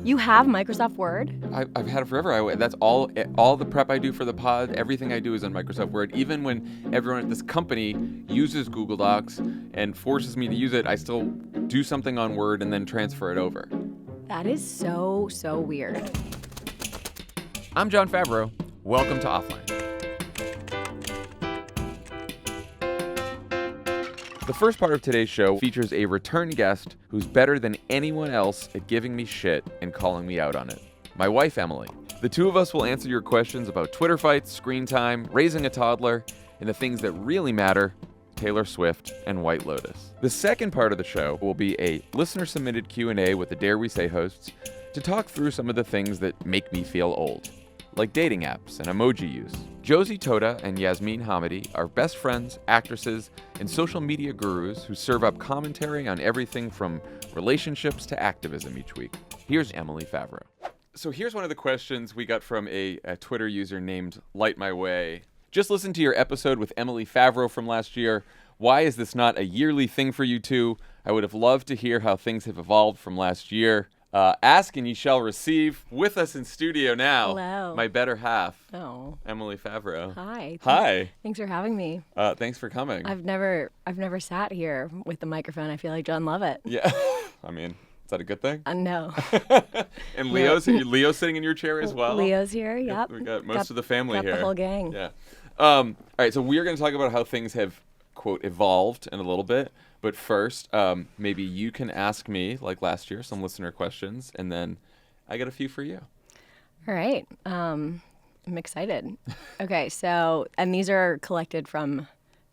You have Microsoft Word? I've had it forever. That's all the prep I do for the pod. Everything I do is in Microsoft Word. Even when everyone at this company uses Google Docs and forces me to use it, I still do something on Word and then transfer it over. That is so weird. I'm Jon Favreau. Welcome to Offline. The first part of today's show features a return guest who's better than anyone else at giving me shit and calling me out on it. My wife, Emily. The two of us will answer your questions about Twitter fights, screen time, raising a toddler, and the things that really matter, Taylor Swift and White Lotus. The second part of the show will be a listener-submitted Q&A with the Dare We Say hosts to talk through some of the things that make me feel old, like dating apps and emoji use. Josie, Totah, and Yasmine Hamady are best friends, actresses, and social media gurus who serve up commentary on everything from relationships to activism each week. Here's Emily Favreau. So here's one of the questions we got from a Twitter user named Light My Way. Just listen to your episode with Emily Favreau from last year. Why is this not a yearly thing for you two? I would have loved to hear how things have evolved from last year. Ask and ye shall receive. With us in studio now, Hello. My better half, Emily Favreau. Hi. Hi. Thanks for having me. Thanks for coming. I've never sat here with the microphone. I feel like John Lovett. Yeah. I mean, is that a good thing? No. And Leo's sitting in your chair as well? Leo's here, yep. We got most of the family here. Got the whole gang. Yeah. All right, so we're going to talk about how things have, quote, evolved in a little bit. But first, maybe you can ask me, like last year, some listener questions, and then I got a few for you. All right. I'm excited. Okay, and these are collected from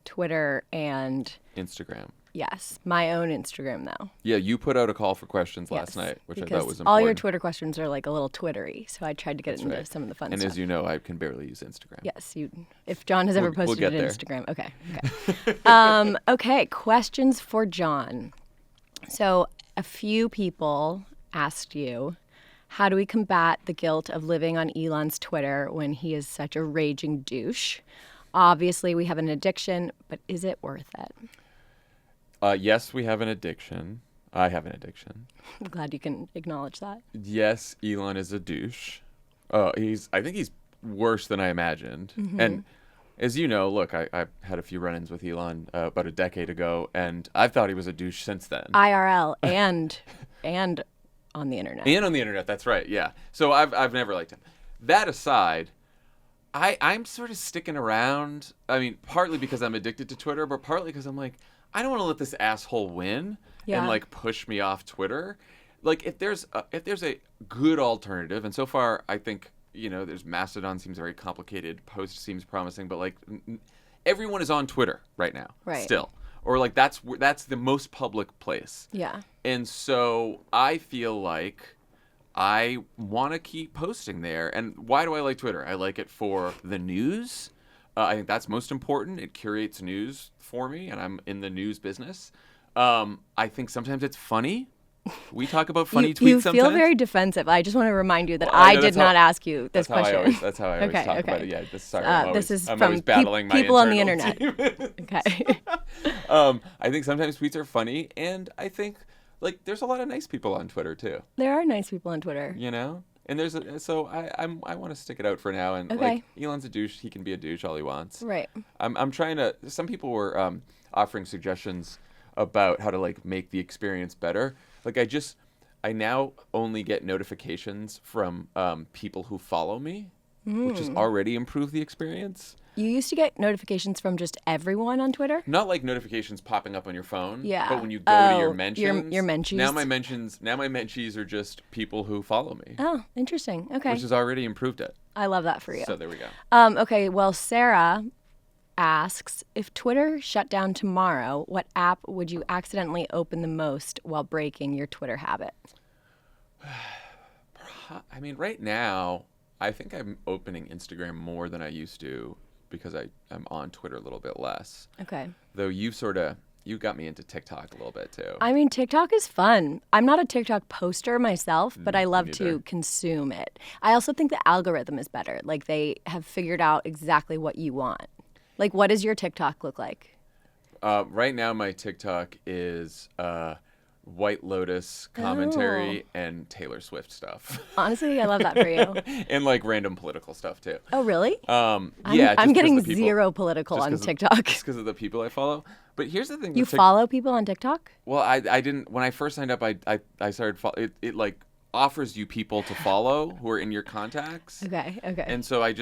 Twitter and Instagram. Yes, my own Instagram though. Yeah, you put out a call for questions last night, which I thought was important. All your Twitter questions are like a little Twittery, so I tried to get into some of the fun stuff. And as you know, I can barely use Instagram. Yes, if John has ever posted we'll it there. Instagram. Okay. Okay, questions for John. So a few people asked you, how do we combat the guilt of living on Elon's Twitter when he is such a raging douche? Obviously, we have an addiction, but is it worth it? Yes, we have an addiction. I have an addiction. I'm glad you can acknowledge that. Yes, Elon is a douche. I think he's worse than I imagined. Mm-hmm. And as you know, look, I had a few run-ins with Elon about a decade ago, and I've thought he was a douche since then. IRL and on the internet. And on the internet, that's right, yeah. So I've never liked him. That aside, I'm sort of sticking around. I mean, partly because I'm addicted to Twitter, but partly because I'm like, I don't want to let this asshole win and like push me off Twitter. Like if there's a good alternative, and so far I think there's Mastodon seems very complicated, Post seems promising, but like everyone is on Twitter right now, still, or like that's the most public place. Yeah. And so I feel like I want to keep posting there. And why do I like Twitter? I like it for the news. I think that's most important. It curates news for me, and I'm in the news business. I think sometimes it's funny. We talk about funny tweets sometimes. You feel very defensive. I just want to remind you that I did not ask you this question. That's how I always talk about it. Yeah, this is I'm from always battling people my on the internet. Okay. I think sometimes tweets are funny, and I think like there's a lot of nice people on Twitter too. There are nice people on Twitter. And I want to stick it out for now. And like Elon's a douche, he can be a douche all he wants. Right. I'm trying to. Some people were offering suggestions about how to like make the experience better. Like I now only get notifications from people who follow me, which has already improved the experience. You used to get notifications from just everyone on Twitter? Not like notifications popping up on your phone. Yeah. But when you go to your mentions. Your mentions. Now my mentions are just people who follow me. Oh, interesting. Okay. Which has already improved it. I love that for you. So there we go. Okay, well, Sarah asks, if Twitter shut down tomorrow, what app would you accidentally open the most while breaking your Twitter habit? I mean, right now, I think I'm opening Instagram more than I used to because I'm on Twitter a little bit less. Okay. Though you got me into TikTok a little bit too. I mean, TikTok is fun. I'm not a TikTok poster myself, but I love to consume it. I also think the algorithm is better. Like they have figured out exactly what you want. Like, what does your TikTok look like? Right now, my TikTok is White Lotus commentary and Taylor Swift stuff. Honestly, I love that for you. And like random political stuff too. Oh, really? Yeah, I'm getting just 'cause of the people- zero political just on 'cause of- TikTok. Just because of the people I follow. But here's the thing. You with follow people on TikTok? Well, I didn't. When I first signed up, I started. It like offers you people to follow who are in your contacts. Okay. And so I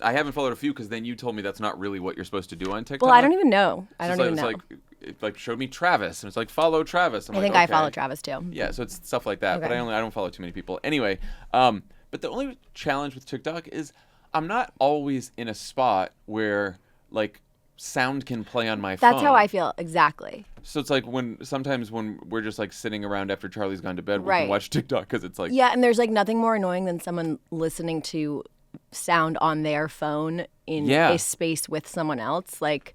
haven't followed a few because then you told me that's not really what you're supposed to do on TikTok. Well, I don't even know. I don't So even it's know. like it like showed me Travis and it's like follow Travis. I think I follow Travis too. Yeah, so it's stuff like that. Okay. But I don't follow too many people. Anyway, but the only challenge with TikTok is I'm not always in a spot where like sound can play on my phone. That's how I feel. Exactly. So it's like sometimes when we're just like sitting around after Charlie's gone to bed, we Right. can watch TikTok because it's like Yeah, and there's like nothing more annoying than someone listening to sound on their phone in a space with someone else. Like,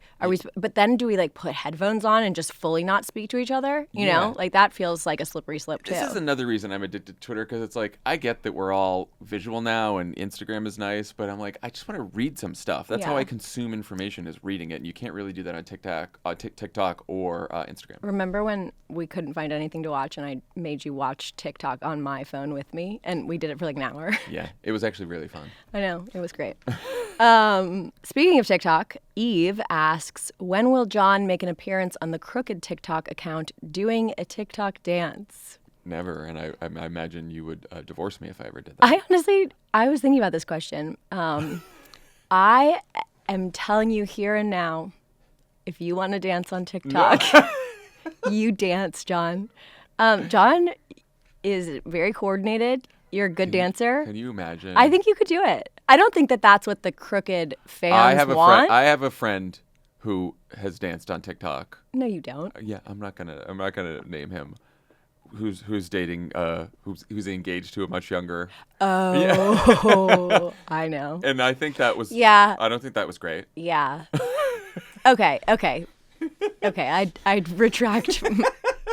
but then do we like put headphones on and just fully not speak to each other? You know, like that feels like a slippery slope too. This is another reason I'm addicted to Twitter because it's like I get that we're all visual now and Instagram is nice, but I'm like I just want to read some stuff. That's how I consume information is reading it, and you can't really do that on TikTok or Instagram. Remember when we couldn't find anything to watch and I made you watch TikTok on my phone with me, and we did it for like an hour? Yeah, it was actually really fun. I know, it was great. Speaking of TikTok, Eve asks, when will Jon make an appearance on the Crooked TikTok account doing a TikTok dance? Never, and I imagine you would divorce me if I ever did that. I was thinking about this question. I am telling you here and now, if you want to dance on TikTok, you dance, Jon. Jon is very coordinated. You're a good dancer. Can you imagine? I think you could do it. I don't think that that's what the Crooked fans want. I have a friend who has danced on TikTok. No, you don't. Yeah, I'm not gonna name him. Who's dating? Who's engaged to a much younger. Oh, yeah. I know. And I think that was. Yeah. I don't think that was great. Yeah. Okay. I'd retract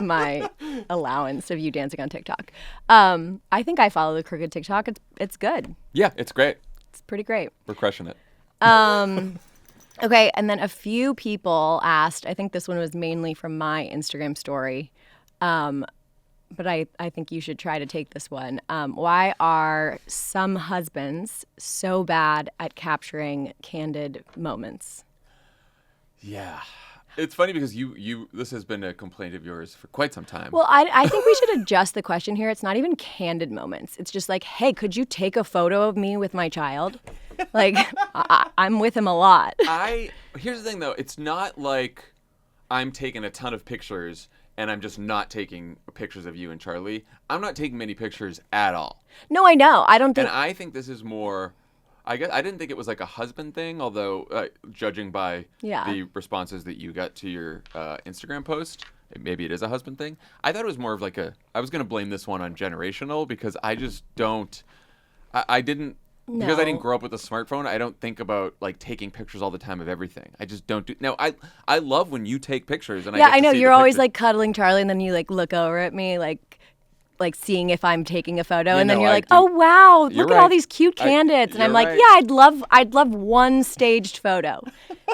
my allowance of you dancing on TikTok. I think I follow the Crooked TikTok. It's good. Yeah, it's great. It's pretty great. We're crushing it. Okay, and then a few people asked, I think this one was mainly from my Instagram story, but I think you should try to take this one. Why are some husbands so bad at capturing candid moments? Yeah. It's funny because this has been a complaint of yours for quite some time. Well, I think we should adjust the question here. It's not even candid moments. It's just like, hey, could you take a photo of me with my child? Like, I'm with him a lot. Here's the thing, though. It's not like I'm taking a ton of pictures and I'm just not taking pictures of you and Charlie. I'm not taking many pictures at all. No, I know. I don't think... And I think this is more... I didn't think it was like a husband thing, although judging by the responses that you got to your Instagram post, maybe it is a husband thing. I thought it was more of like I was going to blame this one on generational because I just don't, I didn't, because I didn't grow up with a smartphone, I don't think about like taking pictures all the time of everything. I just don't do. Now, I love when you take pictures and I know. You're always like cuddling Charlie and then you like look over at me like seeing if I'm taking a photo, and then you're like, "Oh wow, look at all these cute candids," and I'm like, "Yeah, I'd love one staged photo,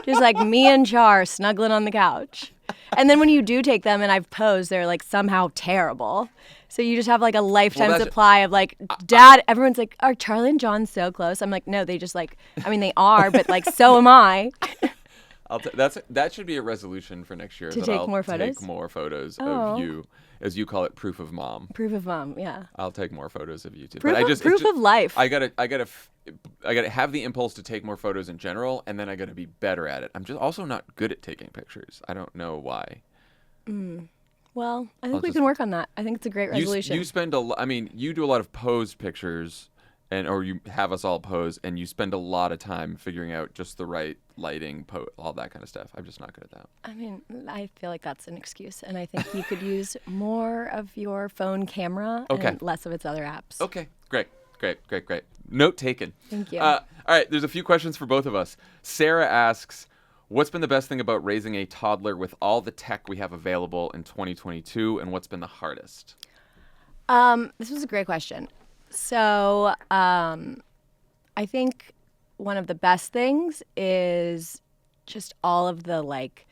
just like me and Char snuggling on the couch." And then when you do take them and I've posed, they're like somehow terrible. So you just have like a lifetime supply of like, Dad. Everyone's like, "Are Charlie and Jon so close?" I'm like, "No, they just like, I mean, they are, but like, so am I." That should be a resolution for next year. To take more photos? Take more photos of you, as you call it, proof of mom. Proof of mom, yeah. I'll take more photos of you too. Proof of life. I gotta have the impulse to take more photos in general, and then I gotta be better at it. I'm just also not good at taking pictures. I don't know why. Well, I think we can work on that. I think it's a great resolution. You spend you do a lot of posed pictures, or you have us all pose, and you spend a lot of time figuring out just the right lighting, all that kind of stuff. I'm just not good at that. I mean, I feel like that's an excuse, and I think you could use more of your phone camera and less of its other apps. Okay, great. Note taken. Thank you. All right, there's a few questions for both of us. Sarah asks, what's been the best thing about raising a toddler with all the tech we have available in 2022, and what's been the hardest? This was a great question. So I think one of the best things is just all of the like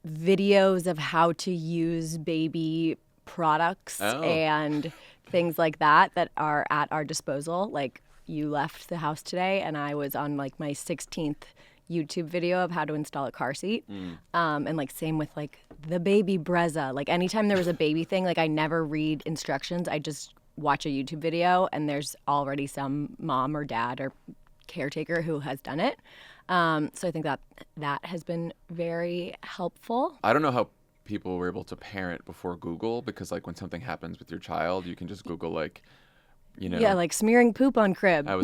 videos of how to use baby products and things like that are at our disposal. Like, you left the house today and I was on like my 16th YouTube video of how to install a car seat. And like same with like the baby Brezza. Like anytime there was a baby thing, like I never read instructions. I just watch a YouTube video and there's already some mom or dad or caretaker who has done it. So I think that has been very helpful. I don't know how people were able to parent before Google, because like when something happens with your child, you can just Google like, you know. Yeah, like smearing poop on crib. I'm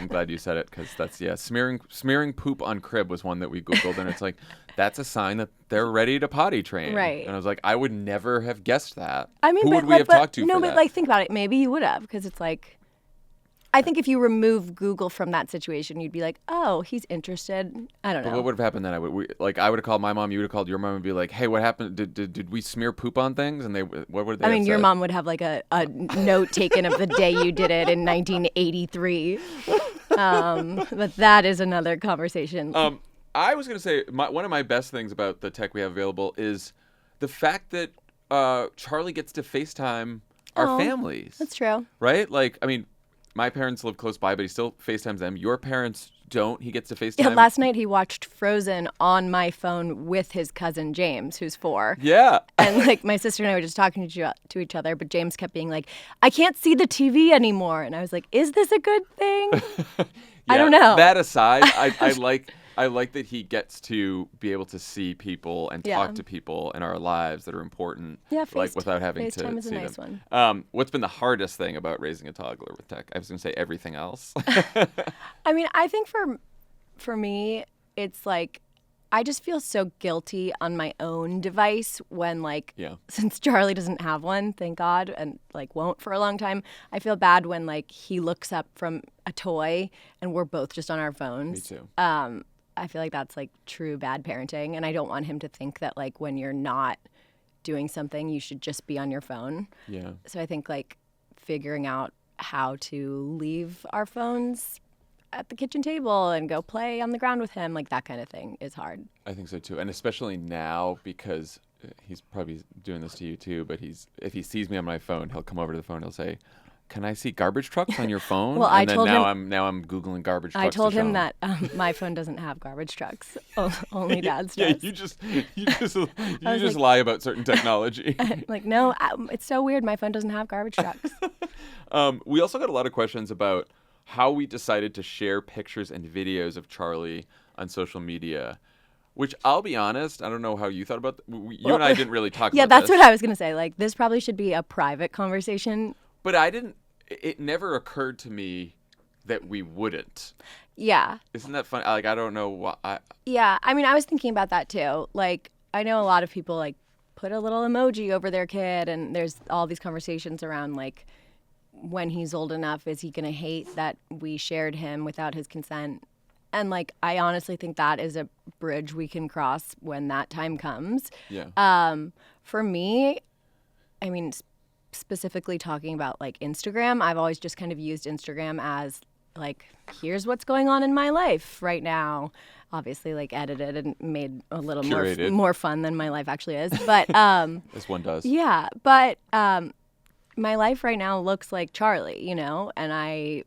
glad you said it, because that's, smearing poop on crib was one that we Googled, and it's like, that's a sign that they're ready to potty train. Right. And I was like, I would never have guessed that. I mean, who would we have talked to no, for but that? like think about it. Maybe you would have, because it's like, I think if you remove Google from that situation, you'd be like, oh, he's interested. I don't know. But what would have happened then? I would have called my mom, you would have called your mom and be like, hey, what happened? Did we smear poop on things? And what would they I mean, have your said? mom would have like a note taken of the day you did it in 1983. But that is another conversation. I was going to say, one of my best things about the tech we have available is the fact that Charlie gets to FaceTime our families. That's true. Right? Like, I mean, my parents live close by, but he still FaceTimes them. Your parents don't. He gets to FaceTime. Yeah, last night he watched Frozen on my phone with his cousin James, who's 4. Yeah. And like my sister and I were just talking to each other, but James kept being like, I can't see the TV anymore. And I was like, is this a good thing? I don't know. That aside, I like that he gets to be able to see people and talk to people in our lives that are important. Yeah, like without having to FaceTime is see a nice them. one. What's been the hardest thing about raising a toddler with tech? I was going to say everything else. I mean, I think for me, it's like I just feel so guilty on my own device when since Charlie doesn't have one, thank God, and like won't for a long time. I feel bad when like he looks up from a toy and we're both just on our phones. Me too. I feel like that's like true bad parenting, and I don't want him to think that like when you're not doing something, you should just be on your phone. Yeah. So I think like figuring out how to leave our phones at the kitchen table and go play on the ground with him, like that kind of thing is hard. I think so too, and especially now because he's probably doing this to you too. But if he sees me on my phone, he'll come over to the phone. He'll say, "Can I see garbage trucks on your phone?" Well, and I'm googling garbage trucks. I told him that my phone doesn't have garbage trucks. Only Dad's does. Yeah, you just lie about certain technology. Like, no, it's so weird. My phone doesn't have garbage trucks. We also got a lot of questions about how we decided to share pictures and videos of Charlie on social media. Which, I'll be honest, I don't know how you thought about you and I didn't really talk about this. Yeah, that's what I was going to say. Like, this probably should be a private conversation. But it never occurred to me that we wouldn't. Yeah. Isn't that funny? Like, I don't know why. Yeah, I mean, I was thinking about that too. Like, I know a lot of people like put a little emoji over their kid, and there's all these conversations around like, when he's old enough, is he going to hate that we shared him without his consent? And like, I honestly think that is a bridge we can cross when that time comes. Yeah. For me, I mean, specifically talking about like Instagram, I've always just kind of used Instagram as like, here's what's going on in my life right now. Obviously, like edited and made a little more fun than my life actually is. But this one does. Yeah, but my life right now looks like Charlie, and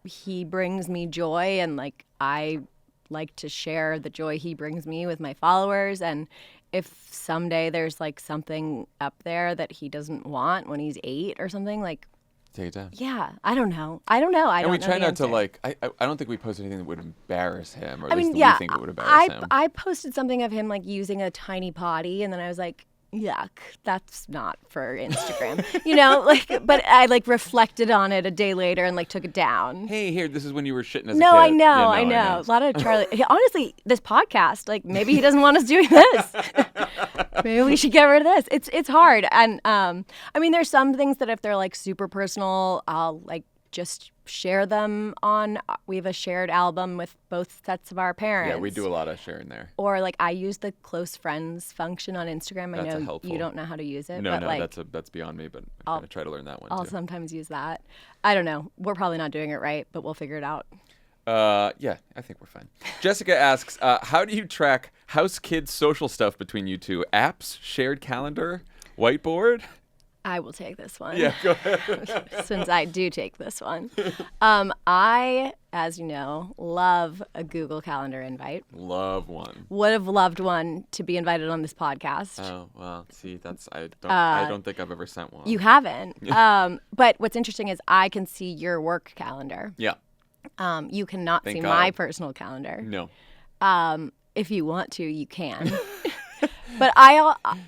he brings me joy, and like I like to share the joy he brings me with my followers. And if someday there's like something up there that he doesn't want when he's 8 or something, like take it down. Yeah, I don't know. I don't know. And we try not to like. I don't think we post anything that would embarrass him, or at least we think it would embarrass him. I posted something of him like using a tiny potty, and then I was like, yuck, that's not for Instagram, but I like reflected on it a day later and like took it down. Hey, here, this is when you were shitting as a kid. I know. A lot of Charlie, honestly, this podcast, like maybe he doesn't want us doing this. Maybe we should get rid of this. It's hard. And I mean, there's some things that if they're like super personal, I'll like just share them on. We have a shared album with both sets of our parents. Yeah, we do a lot of sharing there. Or like I use the close friends function on Instagram. I know helpful. You don't know how to use it. No, but like, that's beyond me. But I'm gonna try to learn that one. I'll sometimes use that. I don't know. We're probably not doing it right, but we'll figure it out. Yeah, I think we're fine. Jessica asks, how do you track house kids' social stuff between you two? Apps, shared calendar, whiteboard? I will take this one. Yeah, go ahead. Since I do take this one. I, as you know, love a Google Calendar invite. Love one. Would have loved one to be invited on this podcast. Oh, well, see, I don't think I've ever sent one. You haven't. But what's interesting is I can see your work calendar. Yeah. You cannot Thank see God. my personal calendar. No. If you want to, you can. But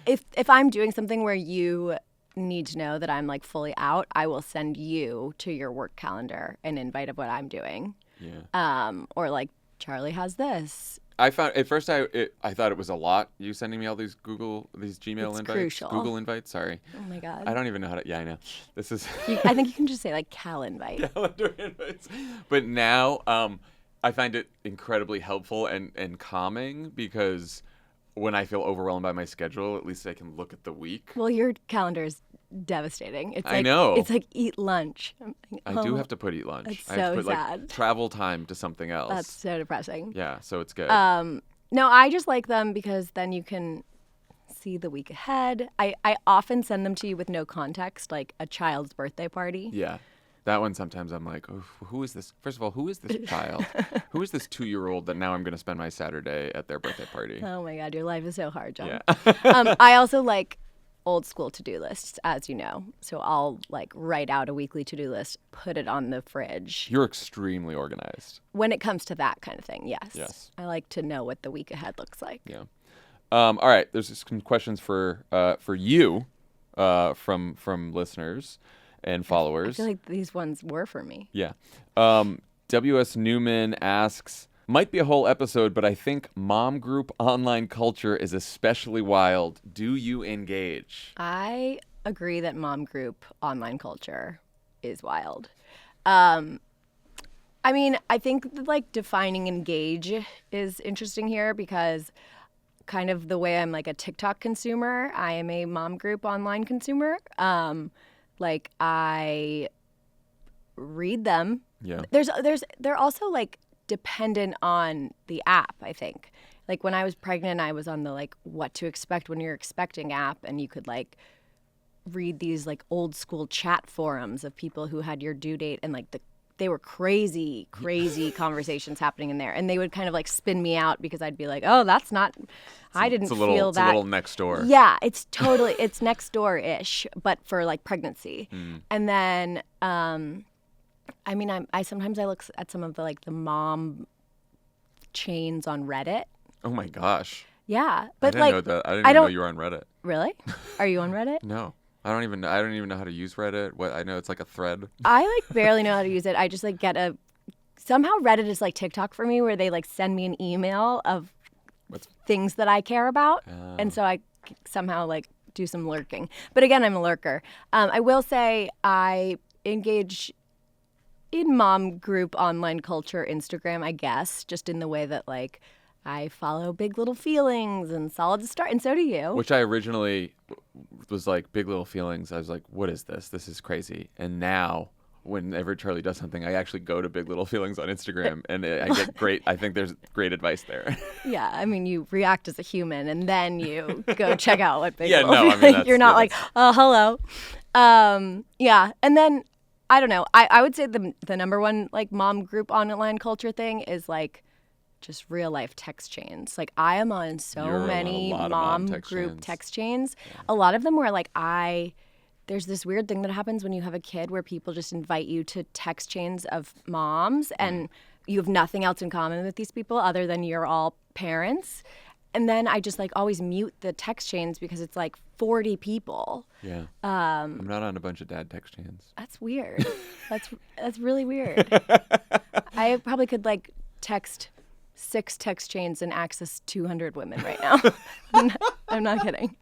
if I'm doing something where you need to know that I'm like fully out, I will send you to your work calendar an invite of what I'm doing. Yeah. Or like Charlie has this. I found at first I thought it was a lot. You sending me all these Gmail It's invites, crucial. Google invites. Sorry. Oh my God. I don't even know how to. Yeah, I know. This is. I think you can just say like cal invite. Calendar invites. But now, I find it incredibly helpful and calming because when I feel overwhelmed by my schedule, at least I can look at the week. Well, your calendar is devastating. It's like, I know. It's like eat lunch. I do have to put eat lunch. That's I have to so put sad. like travel time to something else. That's so depressing. Yeah, so it's good. No, I just like them because then you can see the week ahead. I often send them to you with no context, like a child's birthday party. Yeah. That one sometimes I'm like, oh, who is this? First of all, who is this child? Who is this 2-year-old that now I'm going to spend my Saturday at their birthday party? Oh my God, your life is so hard, John. Yeah. I also like old school to-do lists, as you know. So I'll like write out a weekly to-do list, put it on the fridge. You're extremely organized. When it comes to that kind of thing, yes. Yes. I like to know what the week ahead looks like. Yeah. All right. There's some questions for you from listeners and followers. I feel like these ones were for me. Yeah. W.S. Newman asks, might be a whole episode, but I think mom group online culture is especially wild. Do you engage? I agree that mom group online culture is wild. I mean, I think that, like, defining engage is interesting here because kind of the way I'm like a TikTok consumer, I am a mom group online consumer. Like I read them. Yeah. They're also like dependent on the app, I think. Like when I was pregnant, I was on the like what to expect when you're expecting app, and you could like read these like old school chat forums of people who had your due date, and like they were crazy conversations happening in there, and they would kind of like spin me out because I'd be like, oh, that's not. I didn't feel that. It's a little next door. Yeah, it's next door ish, but for like pregnancy. And then, I mean, I sometimes I look at some of the like the mom chains on Reddit. Oh my gosh. Yeah, but I didn't know that. I didn't even know you were on Reddit. Really? Are you on Reddit? No. I don't even know how to use Reddit. I know it's like a thread. I like barely know how to use it. I just like somehow Reddit is like TikTok for me, where they like send me an email of things that I care about, and so I somehow like do some lurking. But again, I'm a lurker. I will say I engage in mom group online culture Instagram, I guess, just in the way that like I follow Big Little Feelings and Solid Start, and so do you. Which I originally was like, Big Little Feelings. I was like, what is this? This is crazy. And now, whenever Charlie does something, I actually go to Big Little Feelings on Instagram, and I get I think there's great advice there. Yeah, I mean, you react as a human, and then you go check out what Big Yeah, Little no, I mean, You're not like, oh, hello. Yeah, and then, I don't know. I would say the number one like mom group online culture thing is like just real life text chains. Like I am on so many mom group text chains. Yeah. A lot of them where like there's this weird thing that happens when you have a kid where people just invite you to text chains of moms, and you have nothing else in common with these people other than you're all parents. And then I just like always mute the text chains because it's like 40 people. Yeah. I'm not on a bunch of dad text chains. That's weird. That's really weird. I probably could like text 6 text chains and access 200 women right now. I'm not kidding.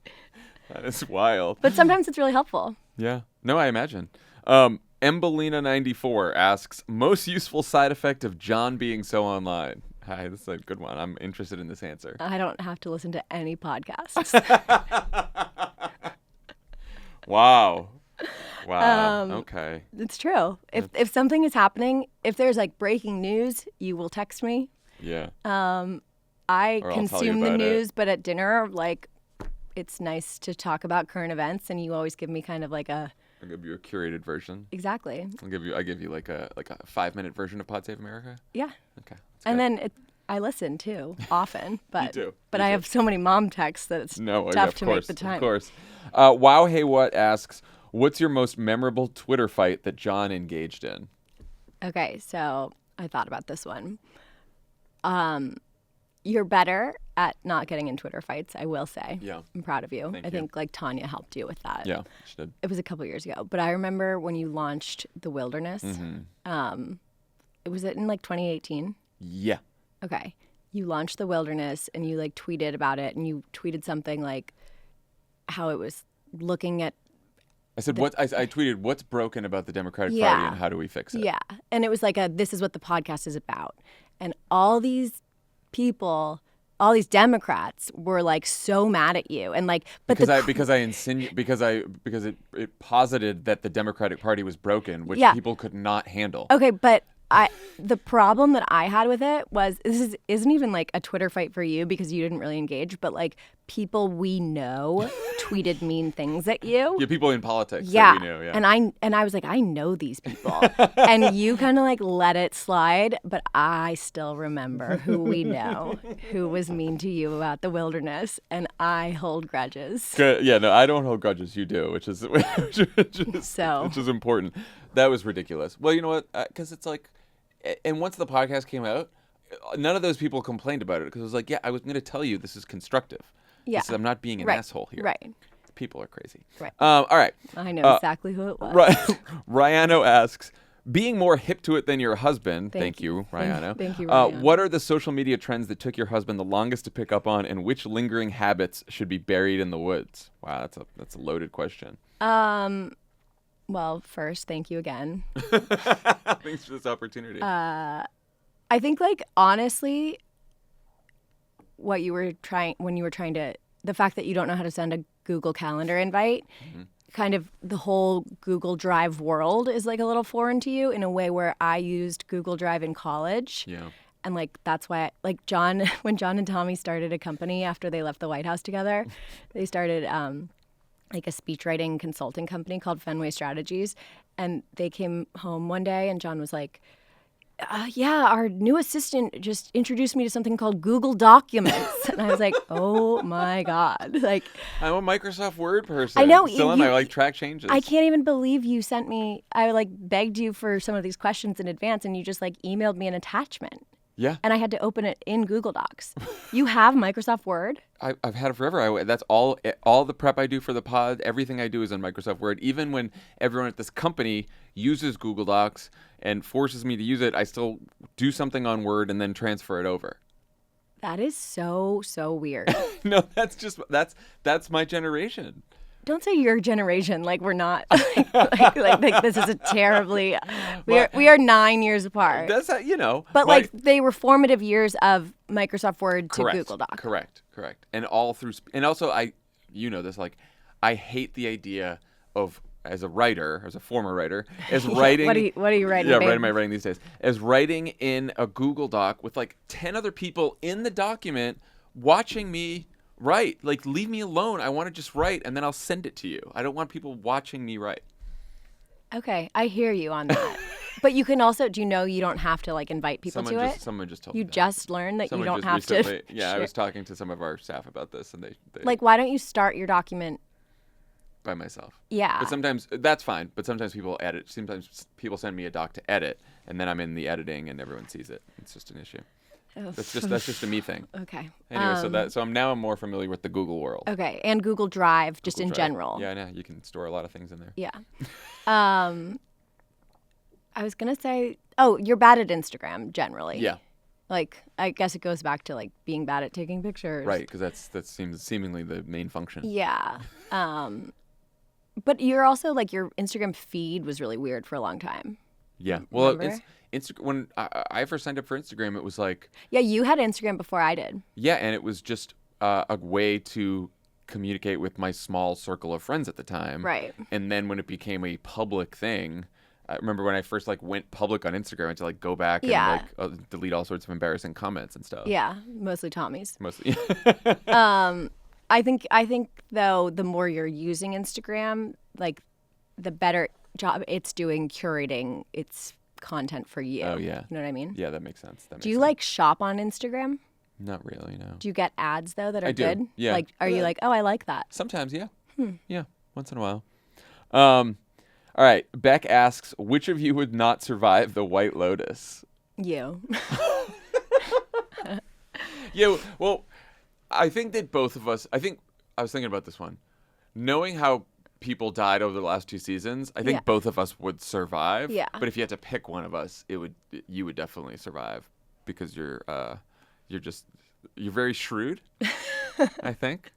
That is wild. But sometimes it's really helpful. Yeah. No, I imagine. Embelina94 asks, most useful side effect of Jon being so online? Hi, this is a good one. I'm interested in this answer. I don't have to listen to any podcasts. Wow. Okay. It's true. If something is happening, if there's like breaking news, you will text me. Yeah. I consume the news, but at dinner, like it's nice to talk about current events, and you always give me kind of like a. I'll give you a curated version. Exactly. I give you like a 5-minute version of Pod Save America. Yeah. Okay. And then I listen too often, but too. But Me I too. have so many mom texts that it's tough to make the time. Of course. Wow Hey What asks, what's your most memorable Twitter fight that Jon engaged in? Okay, so I thought about this one. You're better at not getting in Twitter fights, I will say. Yeah. I'm proud of you. Thank I you. think like Tanya helped you with that. Yeah, she did. It was a couple years ago, but I remember when you launched The Wilderness. Was it in like 2018? Yeah. Okay. You launched The Wilderness and you like tweeted about it, and you tweeted something like how it was looking at. I said, I tweeted, what's broken about the Democratic Party and how do we fix it? Yeah. And it was like this is what the podcast is about. And all these people, all these Democrats were like so mad at you. And like, but because it posited that the Democratic Party was broken, which people could not handle. Okay, but the problem that I had with it was isn't even like a Twitter fight for you because you didn't really engage, but like people we know tweeted mean things at you. Yeah, people in politics Yeah. that we knew. Yeah. And I was like, I know these people. And you kind of like let it slide, but I still remember who we know who was mean to you about The Wilderness, and I hold grudges. Good. Yeah, no, I don't hold grudges. You do, which is important. That was ridiculous. Well, you know what? Because it's like, and once the podcast came out, none of those people complained about it because it was like, yeah, I was going to tell you this is constructive. Yeah. I'm not being an asshole here. Right. People are crazy. Right. All right. I know exactly who it was. Ryano asks, being more hip to it than your husband. Thank you, Ryano. Thank you, Ryano. What are the social media trends that took your husband the longest to pick up on, and which lingering habits should be buried in the woods? Wow, that's a loaded question. Well, first, thank you again. Thanks for this opportunity. I think, like, honestly, when you were trying to, the fact that you don't know how to send a Google Calendar invite, kind of the whole Google Drive world is like a little foreign to you in a way where I used Google Drive in college. Yeah. And like that's why, when Jon and Tommy started a company after they left the White House together, they started like a speechwriting consulting company called Fenway Strategies. And they came home one day and Jon was like, yeah, our new assistant just introduced me to something called Google Documents. And I was like, oh my God. Like, I'm a Microsoft Word person. I know. Still I like track changes. I can't even believe you sent me, I like begged you for some of these questions in advance and you just like emailed me an attachment. Yeah. And I had to open it in Google Docs. You have Microsoft Word? I've had it forever. That's all the prep I do for the pod. Everything I do is in Microsoft Word. Even when everyone at this company uses Google Docs and forces me to use it, I still do something on Word and then transfer it over. That is so weird. No, that's my generation. Don't say your generation like we're not like this is a terribly we are 9 years apart. That's how, But like they were formative years of Microsoft Word to Google Docs. Correct. And all through and also I hate the idea of as a former writer, as writing. What are you writing? Yeah, babe? what am I writing these days? As writing in a Google Doc with like 10 other people in the document watching me write. Like, leave me alone. I want to just write, and then I'll send it to you. I don't want people watching me write. Okay, I hear you on that. But you can also, do you know you don't have to like invite people to it? Someone just told me You that. just learned that Someone you don't just have recently, to. Yeah, I was talking to some of our staff about this, and they like, why don't you start your document by myself? Yeah. But sometimes that's fine. But sometimes people edit. Sometimes people send me a doc to edit, and then I'm in the editing, and everyone sees it. It's just an issue. That's just a me thing. Okay. Anyway, so I'm more familiar with the Google world. Okay, and Google Drive just in general. Yeah, I know. You can store a lot of things in there. Yeah. I was gonna say, you're bad at Instagram generally. Yeah. Like, I guess it goes back to like being bad at taking pictures. Right, because that seems seemingly the main function. Yeah. But you're also like your Instagram feed was really weird for a long time. Yeah. Well, when I first signed up for Instagram, it was like... Yeah, you had Instagram before I did. Yeah, and it was just a way to communicate with my small circle of friends at the time. Right. And then when it became a public thing, I remember when I first like went public on Instagram, I had to like go back and delete all sorts of embarrassing comments and stuff. Yeah, mostly Tommy's. Mostly. I think though, the more you're using Instagram, like the better job it's doing curating its content for you. Oh, yeah. You know what I mean? Yeah, that makes sense. Do you like shop on Instagram? Not really, no. Do you get ads though that are I do, good? yeah. Like, are you like, oh, I like that? Sometimes, yeah. Yeah, once in a while. All right. Beck asks, which of you would not survive the White Lotus? You. Yeah, well, I think that both of us, I was thinking about this one. Knowing how people died over the last 2 seasons, I think both of us would survive. Yeah. But if you had to pick one of us, you would definitely survive because you're very shrewd, I think.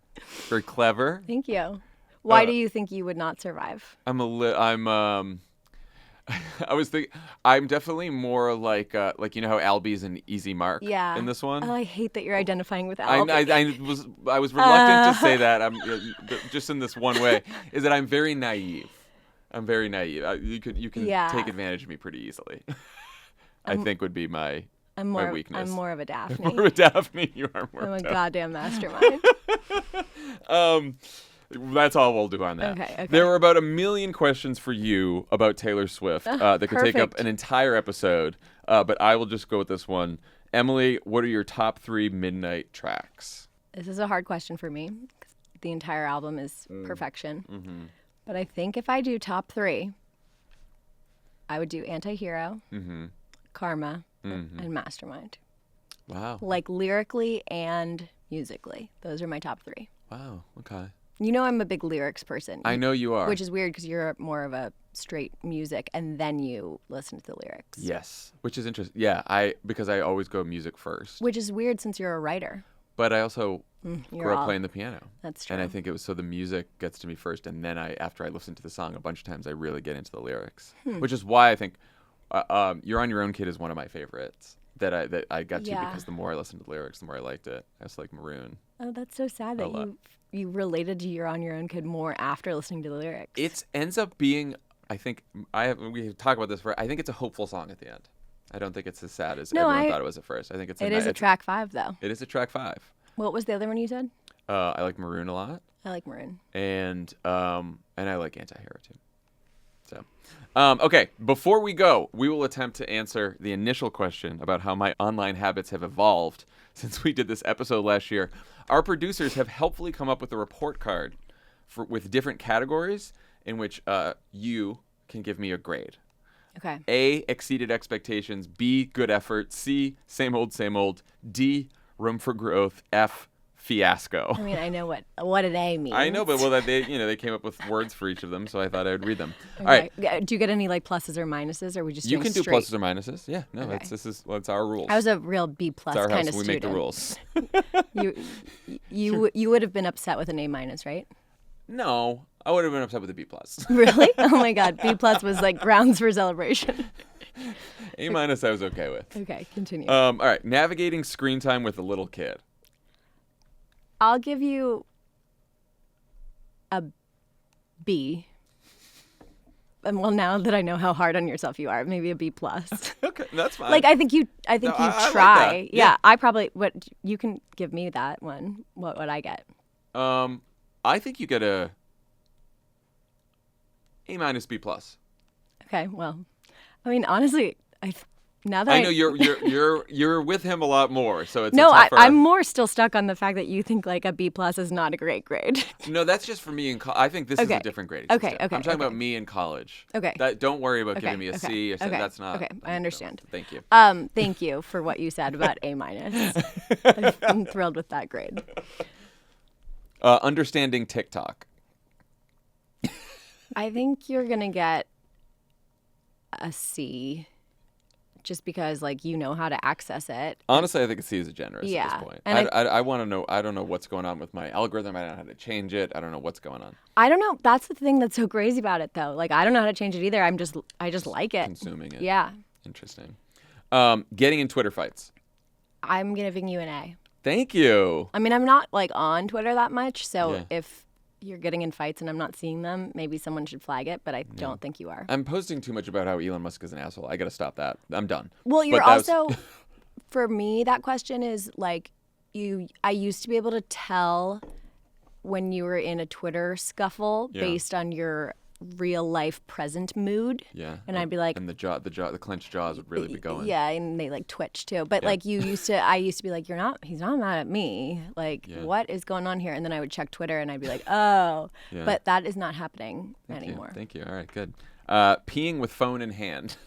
Very clever. Thank you. Why do you think you would not survive? I was thinking, I'm definitely more like you know how Albie's an easy mark in this one? Oh, I hate that you're identifying with Albie. I was reluctant to say that. Just in this one way, is that I'm very naive. I'm very naive. You can take advantage of me pretty easily. I think would be my weakness. I'm more of a Daphne. More of a Daphne. You are more. I'm a goddamn mastermind. That's all we'll do on that. Okay. There were about 1 million questions for you about Taylor Swift that could take up an entire episode, but I will just go with this one. Emily, what are your top 3 midnight tracks? This is a hard question for me because the entire album is perfection. Mm-hmm. But I think if I do top 3, I would do Anti-Hero, Karma, and Mastermind. Wow. Like lyrically and musically. Those are my top 3. Wow. Okay. You know I'm a big lyrics person. I know you are. Which is weird because you're more of a straight music and then you listen to the lyrics. Yes, which is interesting. Yeah, because I always go music first. Which is weird since you're a writer. But I also grew up playing the piano. That's true. And I think it was so the music gets to me first, and then after I listen to the song a bunch of times, I really get into the lyrics. Which is why I think "You're on Your Own, Kid" is one of my favorites that I got to because the more I listened to the lyrics, the more I liked it. I also like Maroon. Oh, that's so sad that you related to "You're on Your Own, Kid" more after listening to the lyrics. It ends up being, I think, we talk about this I think it's a hopeful song at the end. I don't think it's as sad as everyone thought it was at first. I think it is a track 5 though. It is a track 5. What was the other one you said? I like Maroon a lot. I like Maroon. And I like Anti-Hero too. So, okay, before we go, we will attempt to answer the initial question about how my online habits have evolved since we did this episode last year. Our producers have helpfully come up with a report card with different categories in which you can give me a grade. Okay. A, exceeded expectations. B, good effort. C, same old. D, room for growth. F, fiasco. I mean, I know what an A means. I know, but they came up with words for each of them, so I thought I would read them. Okay. All right. Do you get any like pluses or minuses, or are we just you doing can straight? do pluses or minuses? Yeah, no, Okay. that's our rules. I was a real B plus it's our kind house. of We student. make the rules. You would have been upset with an A minus, right? No, I would have been upset with a B plus. Really? Oh my God, B plus was like grounds for celebration. A minus, I was okay with. Okay, continue. All right, navigating screen time with a little kid. I'll give you a B. And well, now that I know how hard on yourself you are, maybe a B plus. Okay, that's fine. Like I think you I try. like that. Yeah, I probably you can give me that one. What would I get? I think you get a minus B plus. Okay, well, I mean honestly, now that I know you're with him a lot more, so it's no. a tougher... I'm more still stuck on the fact that you think like a B plus is not a great grade. No, that's just for me. I think this is a different grading system. Okay. I'm talking about me in college. Okay. Don't worry about giving me a C or something. That's not. Okay, I understand. Thank you. Thank you for what you said about A minus. I'm thrilled with that grade. Understanding TikTok. I think you're gonna get a C. Just because, like, you know how to access it. Honestly, I think a C is generous at this point. And I want to know. I don't know what's going on with my algorithm. I don't know how to change it. I don't know what's going on. I don't know. That's the thing that's so crazy about it, though. Like, I don't know how to change it either. I just like it. Consuming it. Yeah. Interesting. Getting in Twitter fights. I'm giving you an A. Thank you. I mean, I'm not, like, on Twitter that much, so Yeah. if you're getting in fights and I'm not seeing them, maybe someone should flag it, but I don't think you are. I'm posting too much about how Elon Musk is an asshole. I got to stop that. I'm done. Well, you're also, for me, that question is like, I used to be able to tell when you were in a Twitter scuffle based on your real life present mood. Yeah. And I'd be like, and the clenched jaws would really be going. Yeah, and they like twitch too. But like I used to be like, he's not mad at me. Like, what is going on here? And then I would check Twitter and I'd be like, oh. Yeah. But that is not happening anymore. Thank you. All right, good. Peeing with phone in hand.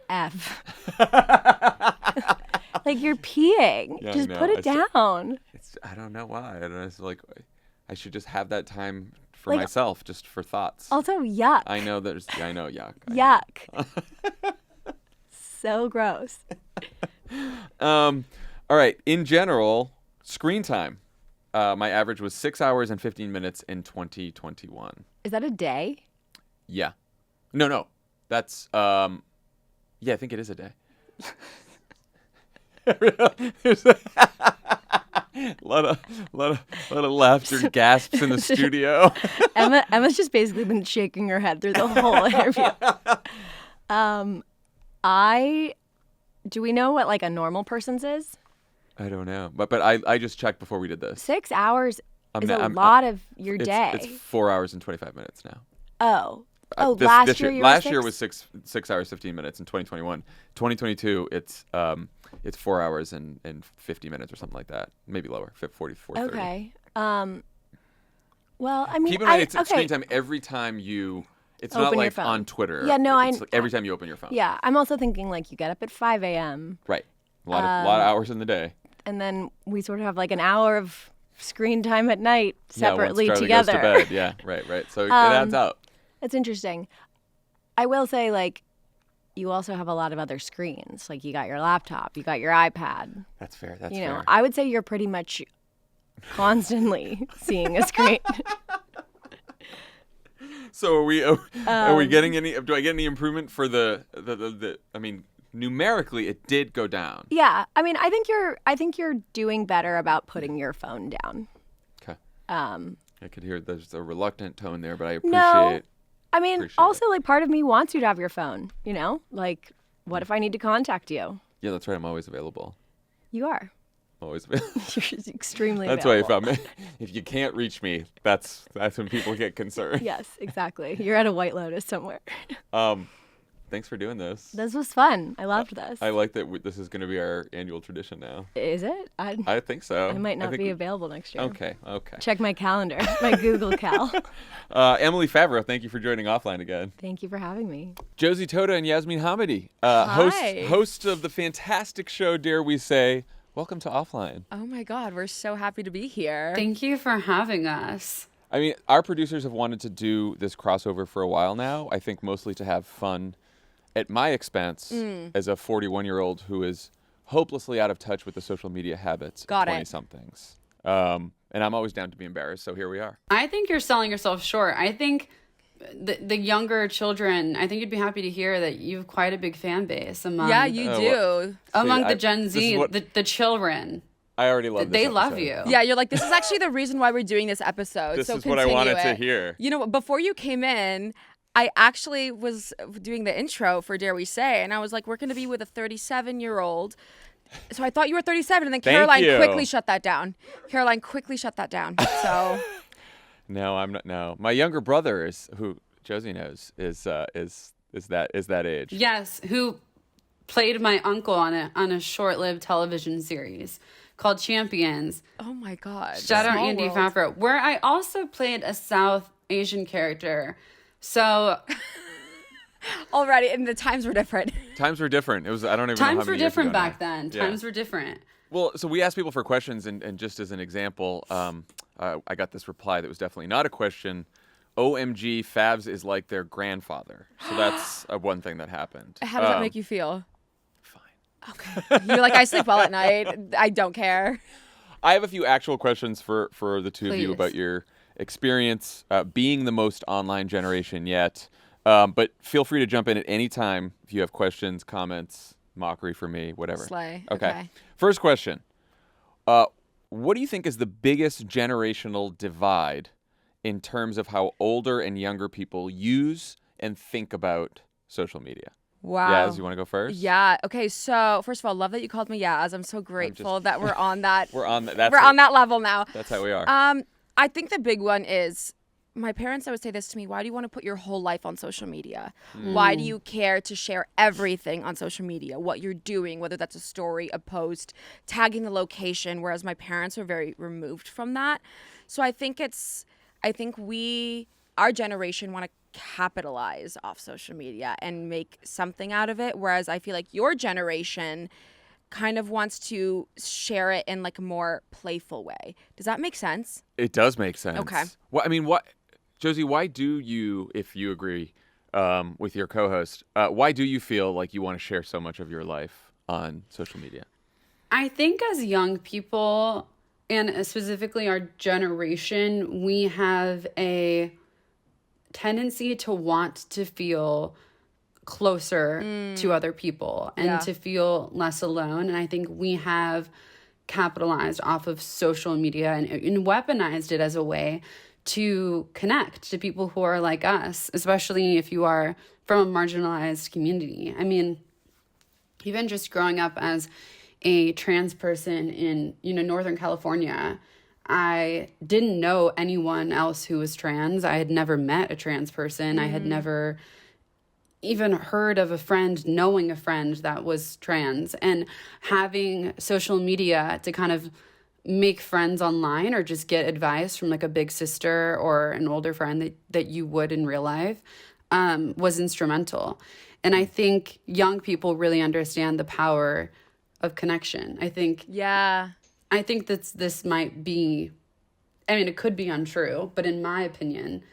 F. Like, you're peeing. Just put it down. I don't know why. It's like I should just have that time for myself, just for thoughts. Also, yuck. I know yuck. Yuck. So gross. All right. In general, screen time. My average was 6 hours and 15 minutes in 2021. Is that a day? Yeah. No. That's I think it is a day. There's a lot of laughter gasps in the studio. Emma's just basically been shaking her head through the whole interview. Do we know what like a normal person's is? I don't know, but I just checked before we did this. 6 hours is a lot of your day. It's 4 hours and 25 minutes now. Oh. Last year was 6 hours 15 minutes in 2021. 2022 it's 4 hours and 50 minutes or something like that. Maybe lower, 40, 30. Okay. Well, I mean, keep in mind it's screen time every time you. It's open not like your phone. on Twitter. Yeah, no, it's like every time you open your phone. Yeah, I'm also thinking like you get up at 5 a.m. Right. A lot of hours in the day. And then we sort of have like an hour of screen time at night separately once Charlie together. Goes to bed. Yeah, right. So it adds up. That's interesting. I will say, like, you also have a lot of other screens. Like, you got your laptop, you got your iPad. That's fair. You know, I would say you're pretty much constantly seeing a screen. So are we getting any? Do I get any improvement for the? I mean, numerically, it did go down. Yeah, I mean, I think you're doing better about putting your phone down. Okay. I could hear there's a reluctant tone there, but I appreciate. No, I mean, also like part of me wants you to have your phone. You know, like what if I need to contact you? Yeah, that's right. I'm always available. You are. Always available. You're extremely that's available. That's why if you can't reach me, that's when people get concerned. Yes, exactly. You're at a White Lotus somewhere. Thanks for doing this. This was fun. I loved this. I like that this is going to be our annual tradition now. Is it? I think so. I might not be available next year. Okay. Check my calendar, my Google Cal. Emily Favreau, thank you for joining Offline again. Thank you for having me. Josie, Totah, and Yasmine Hamady, Hi. hosts of the fantastic show Dare We Say. Welcome to Offline. Oh my God, we're so happy to be here. Thank you for having us. I mean, our producers have wanted to do this crossover for a while now. I think mostly to have fun at my expense as a 41-year-old who is hopelessly out of touch with the social media habits of 20-somethings. And I'm always down to be embarrassed, so here we are. I think you're selling yourself short. I think the younger children, I think you'd be happy to hear that you have quite a big fan base among you do. Among the Gen Z, the children. I already love this They episode. love you. Yeah, you're like, this is actually the reason why we're doing this episode. This so is what I wanted to it. hear. You know, before you came in, I actually was doing the intro for Dare We Say, and I was like, we're going to be with a 37-year-old. So I thought you were 37, and then Caroline quickly shut that down. So No, I'm not. No, my younger brother is, who Josie knows, is that age. Yes, who played my uncle on a short-lived television series called Champions. oh my God. Shout out Small Andy world. Favreau, where I also played a South Asian character. So Already, and the times were different. Times were different. It was, I don't even know how times many were years different ago back now. then. Yeah. Times were different. Well, so we asked people for questions, and just as an example, I got this reply that was definitely not a question. OMG, Favs is like their grandfather. So that's one thing that happened. How does that make you feel? Fine. Okay. You're like, I sleep well at night. I don't care. I have a few actual questions for the two of you Please. about your experience being the most online generation yet. But feel free to jump in at any time if you have questions, comments, mockery for me, whatever. Slay. Okay. First question. What do you think is the biggest generational divide in terms of how older and younger people use and think about social media? Wow. Yaz, you want to go first? Yeah. Okay. So first of all, love that you called me Yaz. I'm so grateful that we're on that. We're on that. We're on that level now. That's how we are. I think the big one is my parents always say this to me. Why do you want to put your whole life on social media? Why do you care to share everything on social media? What you're doing, whether that's a story, a post, tagging the location, whereas my parents are very removed from that. So I think our generation want to capitalize off social media and make something out of it. Whereas I feel like your generation kind of wants to share it in like a more playful way. Does that make sense? It does make sense. Okay. Well, I mean, Josie, why do you, if you agree with your co-host, why do you feel like you want to share so much of your life on social media? I think as young people, and specifically our generation, we have a tendency to want to feel closer to other people and to feel less alone. And I think we have capitalized off of social media and weaponized it as a way to connect to people who are like us, especially if you are from a marginalized community. I mean, even just growing up as a trans person in, Northern California, I didn't know anyone else who was trans. I had never met a trans person. I had never even heard of a friend knowing a friend that was trans, and having social media to kind of make friends online or just get advice from like a big sister or an older friend that you would in real life was instrumental. And I think young people really understand the power of connection. I think that this might be, I mean, it could be untrue, but in my opinion,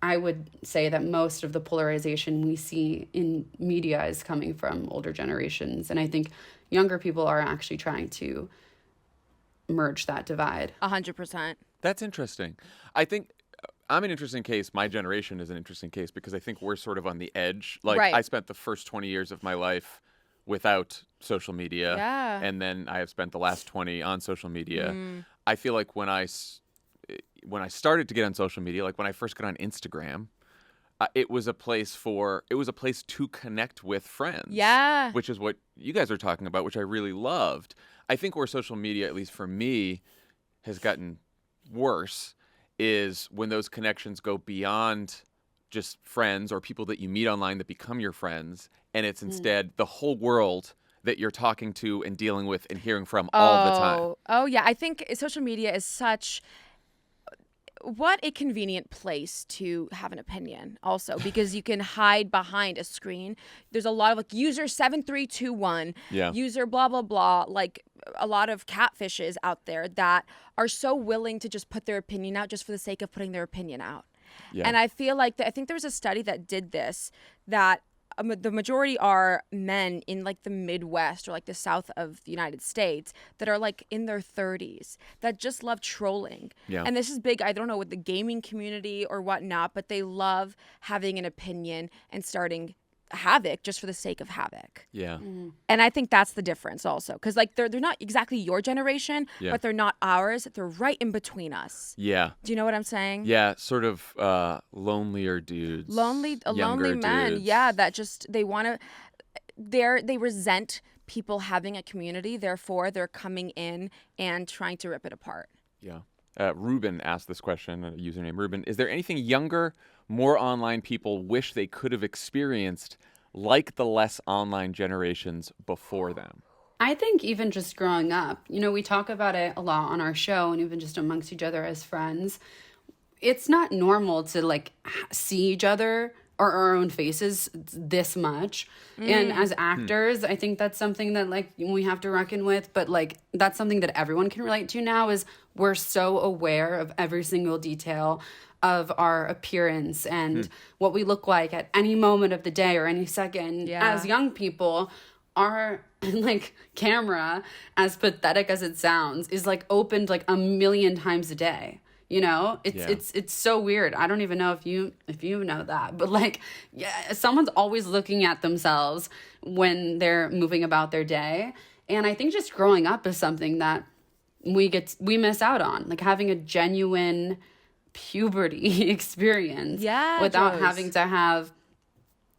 I would say that most of the polarization we see in media is coming from older generations. And I think younger people are actually trying to merge that divide. 100%. That's interesting. I think I'm an interesting case. My generation is an interesting case because I think we're sort of on the edge. Like, Right. I spent the first 20 years of my life without social media. Yeah. And then I have spent the last 20 on social media. I feel like when I started to get on social media, like when I first got on Instagram, it was a place to connect with friends. Yeah. Which is what you guys are talking about, which I really loved. I think where social media, at least for me, has gotten worse is when those connections go beyond just friends or people that you meet online that become your friends, and it's instead the whole world that you're talking to and dealing with and hearing from all the time. Oh, yeah. I think social media is such... What a convenient place to have an opinion also, because you can hide behind a screen. There's a lot of like user 7321, user blah, blah, blah, like a lot of catfishes out there that are so willing to just put their opinion out just for the sake of putting their opinion out. Yeah. And I feel like I think there was a study that did this, that the majority are men in like the Midwest or like the South of the United States that are like in their 30s that just love trolling. Yeah. And this is big, I don't know, with the gaming community or whatnot, but they love having an opinion and starting havoc just for the sake of havoc. Yeah. And I think that's the difference also, because like they're not exactly your generation, but they're not ours. They're right in between us. Yeah. Do you know what I'm saying? Yeah, sort of lonelier dudes. Lonely men. Dudes. Yeah, that just they resent people having a community. Therefore, they're coming in and trying to rip it apart. Yeah. Ruben asked this question, username Ruben. Is there anything younger, more online people wish they could have experienced like the less online generations before them? I think even just growing up, we talk about it a lot on our show and even just amongst each other as friends. It's not normal to like see each other or our own faces this much. And as actors, I think that's something that like we have to reckon with, but like that's something that everyone can relate to now is we're so aware of every single detail of our appearance and what we look like at any moment of the day or any second. Yeah. As young people, our like camera, as pathetic as it sounds, is like opened like a million times a day. It's so weird. I don't even know if you know that, but like, yeah, someone's always looking at themselves when they're moving about their day. And I think just growing up is something that we miss out on, like having a genuine puberty experience without having to have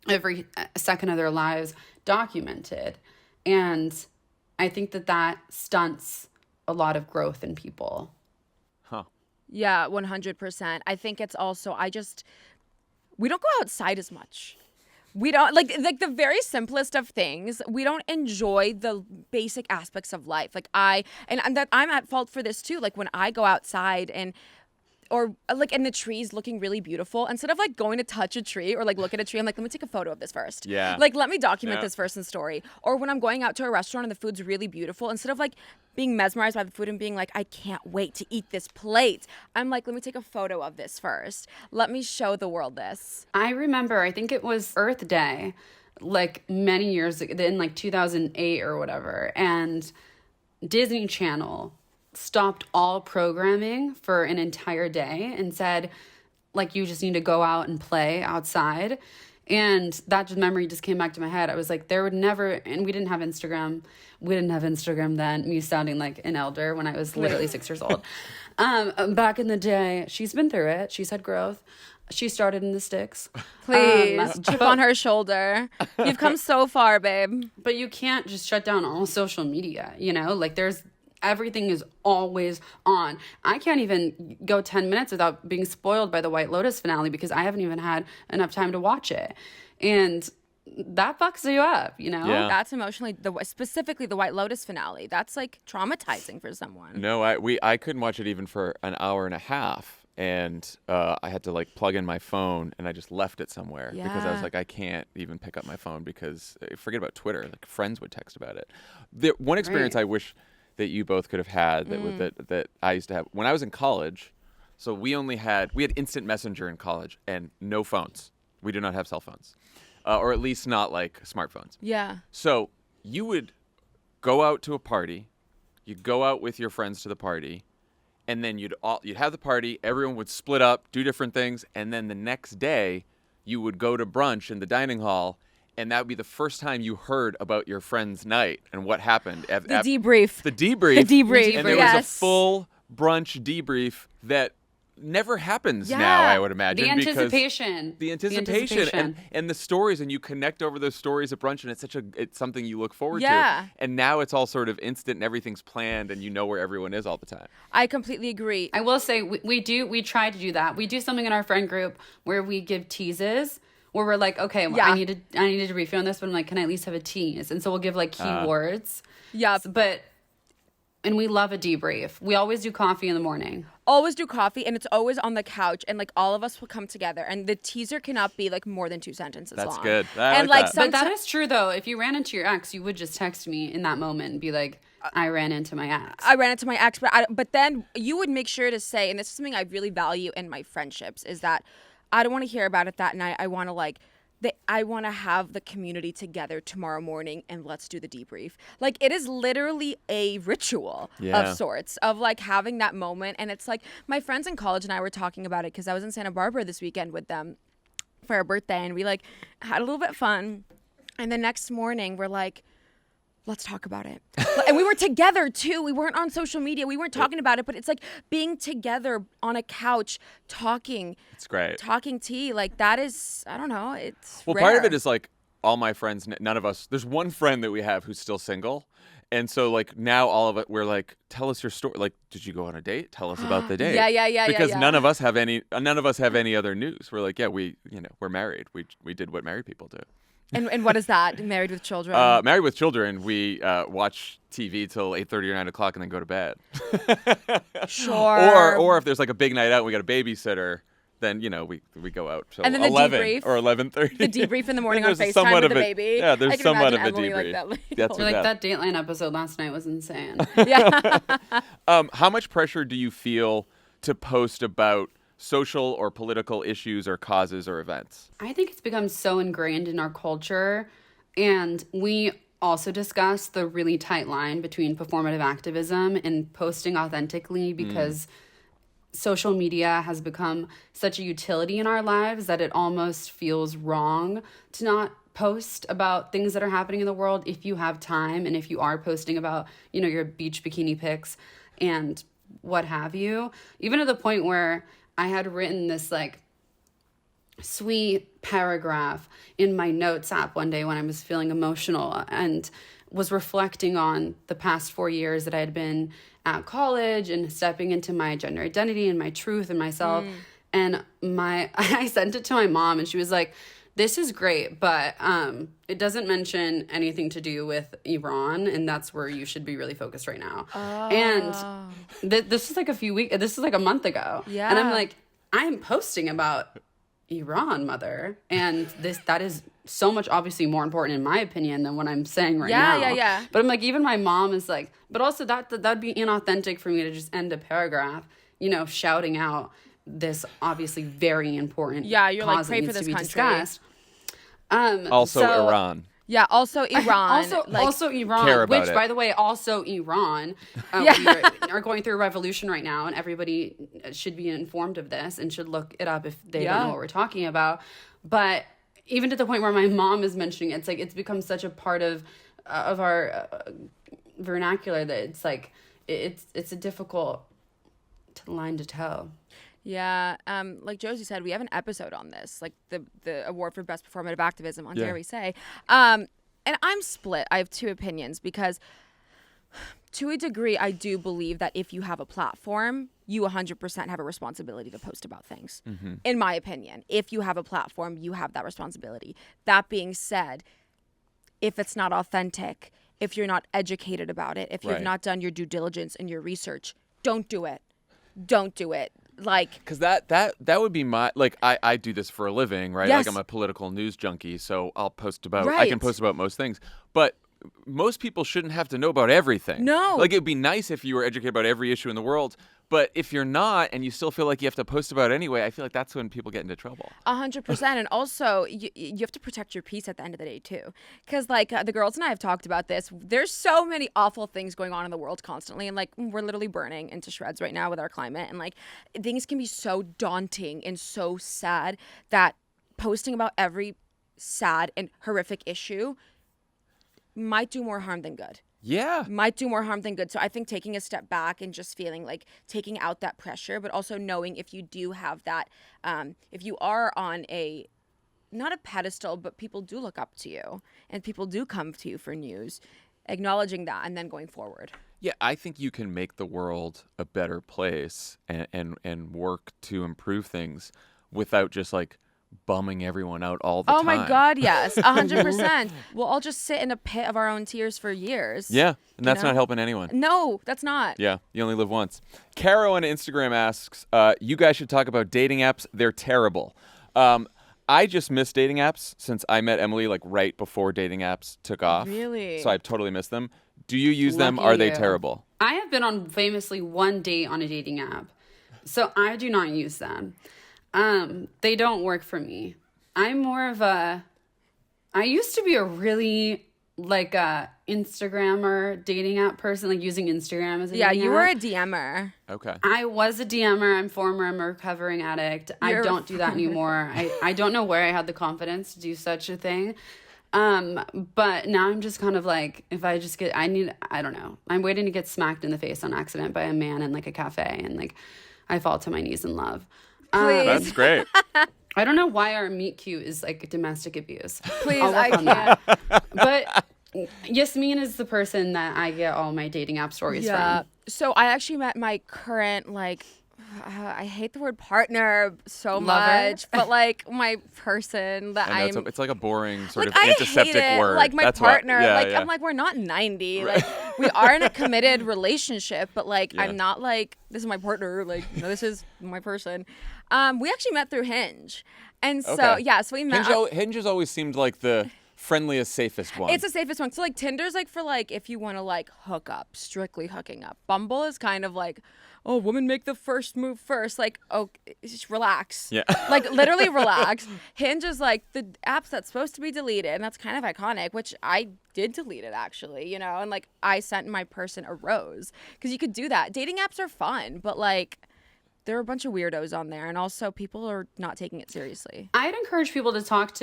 every second of their lives documented. And I think that stunts a lot of growth in people. Huh. Yeah, 100%. I think it's also, we don't go outside as much. We don't like the very simplest of things. We don't enjoy the basic aspects of life. Like that I'm at fault for this too. Like when I go outside or like in the trees looking really beautiful, instead of like going to touch a tree or like look at a tree, I'm like, let me take a photo of this first. Yeah. Like let me document this first in story. Or when I'm going out to a restaurant and the food's really beautiful, instead of like being mesmerized by the food and being like, I can't wait to eat this plate, I'm like, let me take a photo of this first. Let me show the world this. I remember, I think it was Earth Day, like many years ago, in like 2008 or whatever, and Disney Channel stopped all programming for an entire day and said, like, you just need to go out and play outside. And that memory just came back to my head. I was like, there would never, and we didn't have Instagram. We didn't have Instagram then, me sounding like an elder when I was literally 6 years old. Back in the day, she's been through it. She's had growth. She started in the sticks. Please, chip on her shoulder. You've come so far, babe. But you can't just shut down all social media, you know? Like, everything is always on. I can't even go 10 minutes without being spoiled by the White Lotus finale because I haven't even had enough time to watch it. And that fucks you up, you know? Yeah. That's emotionally, specifically the White Lotus finale. That's like traumatizing for someone. No, I couldn't watch it even for an hour and a half. And I had to like plug in my phone and I just left it somewhere because I was Yeah. like, I can't even pick up my phone because forget about Twitter. Like friends would text about it. One experience Right. I wish that you both could have had that I used to have when I was in college. So we had instant messenger in college and no phones. We do not have cell phones, or at least not like smartphones. Yeah. So you would go out to a party, you'd go out with your friends to the party, and then you'd have the party. Everyone would split up, do different things, and then the next day you would go to brunch in the dining hall. And that would be the first time you heard about your friend's night and what happened. The debrief. The debrief. The debrief. And there Yes. was a full brunch debrief that never happens now, I would imagine. The because anticipation. The anticipation. And the stories, and you connect over those stories at brunch, and it's something you look forward Yeah. to. And now it's all sort of instant and everything's planned and you know where everyone is all the time. I completely agree. I will say we try to do that. We do something in our friend group where we give teases. Where we're like, okay, well, Yeah. I need to brief you on this, but I'm like, can I at least have a tease? And so we'll give like keywords. Yeah. And we love a debrief. We always do coffee in the morning. Always do coffee, and it's always on the couch, and like all of us will come together, and the teaser cannot be like more than 2 sentences long. That's good. I And like like that. But that is true, though. If you ran into your ex, you would just text me in that moment and be like, I ran into my ex. I ran into my ex, but then you would make sure to say, and this is something I really value in my friendships, is that I don't want to hear about it that night. I want to I want to have the community together tomorrow morning and let's do the debrief. Like it is literally a ritual Yeah. of sorts of like having that moment. And it's like my friends in college and I were talking about it because I was in Santa Barbara this weekend with them for our birthday and we like had a little bit of fun. And the next morning we're like, let's talk about it. And we were together too. We weren't on social media. We weren't talking about it, but it's like being together on a couch, talking. It's great. Talking tea. Like that is, I don't know. It's Well, rare. part of it is like all my friends, none of us, there's one friend that we have who's still single. And so like now all of it, we're like, tell us your story. Like, did you go on a date? Tell us about the date. Yeah. Because none of us have any other news. We're like, yeah, we're married. We did what married people do. And what is that? Married with children? Married with children, we watch TV till 8:30 or 9 o'clock and then go to bed. Sure. Or if there's like a big night out and we got a babysitter, then we go out till And then the 11 debrief. or 11:30. The debrief in the morning Then on there's FaceTime somewhat with the of a- baby. Yeah, there's I can somewhat of imagine a Emily debrief. like that. That's You're like, Yeah. that Dateline episode last night was insane. Yeah. How much pressure do you feel to post about social or political issues or causes or events? I think it's become so ingrained in our culture. And we also discussed the really tight line between performative activism and posting authentically because social media has become such a utility in our lives that it almost feels wrong to not post about things that are happening in the world if you have time and if you are posting about, your beach bikini pics and what have you. Even to the point where I had written this like sweet paragraph in my notes app one day when I was feeling emotional and was reflecting on the past 4 years that I had been at college and stepping into my gender identity and my truth and myself. And I sent it to my mom, and she was like, this is great, but it doesn't mention anything to do with Iran, and that's where you should be really focused right now. And this is like this is like a month ago. Yeah. And I'm like, I'm posting about Iran, mother, and that is so much obviously more important in my opinion than what I'm saying right now. Yeah. But I'm like, even my mom is like, but also that'd be inauthentic for me to just end a paragraph, shouting out this obviously very important You're like, cause pray that for needs this to be country. discussed. Also, So- Iran. Yeah, also Iran. Also Care Iran, about which, it. by the way, also Iran. We are going through a revolution right now, and everybody should be informed of this and should look it up if they don't know what we're talking about. But even to the point where my mom is mentioning it, it's like it's become such a part of our vernacular that it's like it's a difficult line to toe. Yeah, like Josie said, we have an episode on this, like the award for best performative activism on Dare We Say. And I'm split. I have two opinions because to a degree, I do believe that if you have a platform, you 100% have a responsibility to post about things. In my opinion, if you have a platform, you have that responsibility. That being said, if it's not authentic, if you're not educated about it, if you've Right. not done your due diligence and your research, don't do it. Don't do it. Like, Because that would be my, like, I do this for a living, right? Yes. Like, I'm a political news junkie, so I'll post about, I Right. can post about most things. But most people shouldn't have to know about everything. No. Like, it'd be nice if you were educated about every issue in the world. But if you're not and you still feel like you have to post about it anyway, I feel like that's when people get into trouble. 100%. And also, you have to protect your peace at the end of the day, too. Because, like, the girls and I have talked about this. There's so many awful things going on in the world constantly. And, like, we're literally burning into shreds right now with our climate. And, like, things can be so daunting and so sad that posting about every sad and horrific issue might do more harm than good. Yeah. Might do more harm than good. So I think taking a step back and just feeling like taking out that pressure, but also knowing if you do have that, if you are on not a pedestal, but people do look up to you and people do come to you for news, acknowledging that and then going forward. Yeah, I think you can make the world a better place and work to improve things without just like bumming everyone out all the time. Oh my God, yes, 100%. We'll all just sit in a pit of our own tears for years. Yeah, and that's know? not helping anyone. No, that's not. Yeah, you only live once. Caro on Instagram asks, you guys should talk about dating apps. They're terrible. I just miss dating apps since I met Emily like right before dating apps took off. Really? So I've totally missed them. Do you use them? Lucky Are they you. terrible? I have been on famously one date on a dating app, so I do not use them. They don't work for me. I'm more of I used to be a really like a Instagrammer dating app person, like using Instagram as a Yeah, dating you were app. a DMer. Okay. I was a DMer. I'm a recovering addict. I don't do that anymore. I don't know where I had the confidence to do such a thing. But now I'm just kind of like, if I just I don't know. I'm waiting to get smacked in the face on accident by a man in like a cafe and like I fall to my knees in love. Please. That's great. I don't know why our meet cute is like domestic abuse. Please, I'll work I on can't. that. But Yasmine is the person that I get all my dating app stories from. So I actually met my current, like, I hate the word partner so Lover? much, but like my person that I know, I'm. it's like a boring sort Like, of I antiseptic hate it. word. Like my That's why- partner, yeah, like yeah. I'm like we're not 90. Like we are in a committed relationship, but like Yeah. I'm not like this is my partner. Like no, this is my person. We actually met through Hinge, and so Okay. yeah, so we met. Hinge has always seemed like the friendliest, safest one. It's the safest one. So like Tinder's like for like if you want to like hook up, strictly hooking up. Bumble is kind of like, oh, women make the first move first. Like, oh, just relax. Yeah. Like literally relax. Hinge is like the apps that's supposed to be deleted, and that's kind of iconic. Which I did delete it actually, you know, and like I sent my person a rose because you could do that. Dating apps are fun, but like there are a bunch of weirdos on there, and also people are not taking it seriously. I'd encourage people to talk